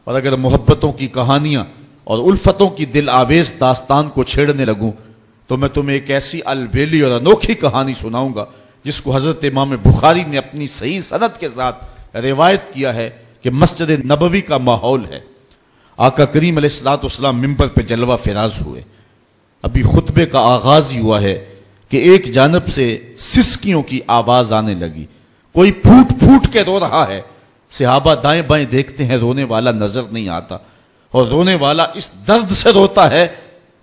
اور اگر محبتوں کی کہانیاں اور الفتوں کی دل آویز داستان کو چھیڑنے لگوں تو میں تمہیں ایک ایسی البیلی اور انوکھی کہانی سناؤں گا جس کو حضرت امام بخاری نے اپنی صحیح سند کے ساتھ روایت کیا ہے کہ مسجد نبوی کا ماحول ہے۔ آقا کریم علیہ الصلوۃ والسلام ممبر پہ جلوہ فراز ہوئے، ابھی خطبے کا آغاز ہی ہوا ہے کہ ایک جانب سے سسکیوں کی آواز آنے لگی، کوئی پھوٹ پھوٹ کے رو رہا ہے۔ صحابہ دائیں بائیں دیکھتے ہیں، رونے والا نظر نہیں آتا، اور رونے والا اس درد سے روتا ہے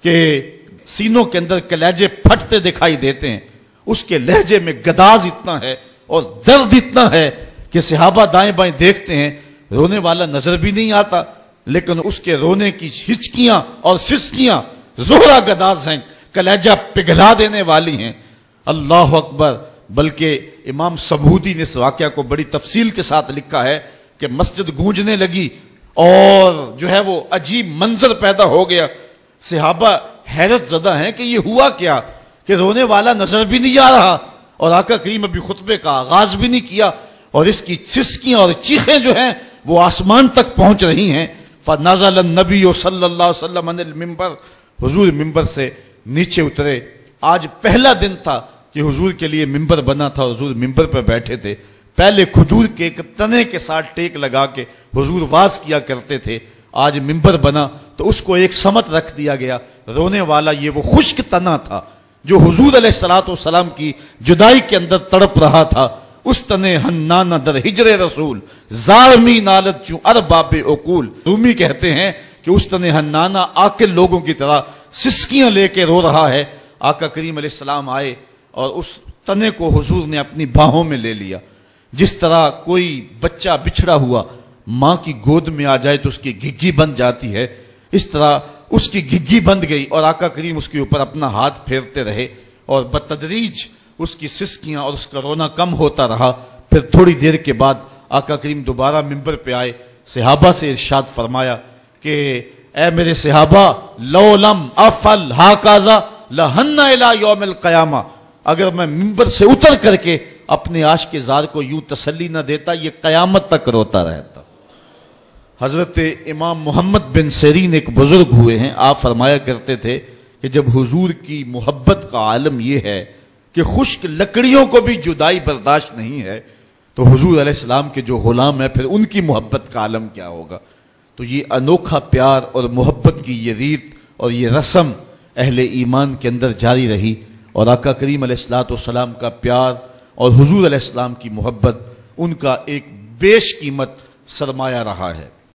کہ سینوں کے اندر کلیجے پھٹتے دکھائی دیتے ہیں۔ اس کے لہجے میں گداز اتنا ہے اور درد اتنا ہے کہ صحابہ دائیں بائیں دیکھتے ہیں، رونے والا نظر بھی نہیں آتا، لیکن اس کے رونے کی ہچکیاں اور سسکیاں زہرا گداز ہیں، کلیجہ پگھلا دینے والی ہیں۔ اللہ اکبر! بلکہ امام سبودی نے اس واقعہ کو بڑی تفصیل کے ساتھ لکھا ہے کہ مسجد گونجنے لگی اور جو ہے وہ عجیب منظر پیدا ہو گیا۔ صحابہ حیرت زدہ ہیں کہ یہ ہوا کیا کہ رونے والا نظر بھی نہیں آ رہا اور آقا کریم ابھی خطبے کا آغاز بھی نہیں کیا، اور اس کی چسکیاں اور چیخیں جو ہیں وہ آسمان تک پہنچ رہی ہیں۔ فنزل النبی صلی اللہ علیہ وسلم عن المنبر، حضور ممبر سے نیچے اترے۔ آج پہلا دن تھا کہ حضور کے لیے ممبر بنا تھا، حضور ممبر پہ بیٹھے تھے۔ پہلے کھجور کے ایک تنے کے ساتھ ٹیک لگا کے حضور واز کیا کرتے تھے، آج ممبر بنا تو اس کو ایک سمت رکھ دیا گیا۔ رونے والا یہ وہ خشک تنا تھا جو حضور علیہ الصلوۃ والسلام کی جدائی کے اندر تڑپ رہا تھا۔ اس تنے ہنانا در ہجر رسول زارمی نالت چوں ارباب عقول، رومی کہتے ہیں کہ اس تنے ہنانا عاقل لوگوں کی طرح سسکیاں لے کے رو رہا ہے۔ آقا کریم علیہ السلام آئے اور اس تنے کو حضور نے اپنی باہوں میں لے لیا۔ جس طرح کوئی بچہ بچھڑا ہوا ماں کی گود میں آ جائے تو اس کی گھگی بن جاتی ہے، اس طرح اس کی گھگی بند گئی اور آقا کریم اس کے اوپر اپنا ہاتھ پھیرتے رہے اور بتدریج اس کی سسکیاں اور اس کا رونا کم ہوتا رہا۔ پھر تھوڑی دیر کے بعد آقا کریم دوبارہ ممبر پہ آئے، صحابہ سے ارشاد فرمایا کہ اے میرے صحابہ، لو لم افعل ہاکذا لہن الی یوم القیامہ، اگر میں ممبر سے اتر کر کے اپنے عاشق زار کو یوں تسلی نہ دیتا یہ قیامت تک روتا رہتا۔ حضرت امام محمد بن سیرین ایک بزرگ ہوئے ہیں، آپ فرمایا کرتے تھے کہ جب حضور کی محبت کا عالم یہ ہے کہ خشک لکڑیوں کو بھی جدائی برداشت نہیں ہے، تو حضور علیہ السلام کے جو غلام ہیں پھر ان کی محبت کا عالم کیا ہوگا۔ تو یہ انوکھا پیار اور محبت کی یہ ریت اور یہ رسم اہل ایمان کے اندر جاری رہی، اور آقا کریم علیہ الصلوۃ والسلام کا پیار اور حضور علیہ السلام کی محبت ان کا ایک بیش قیمت سرمایہ رہا ہے۔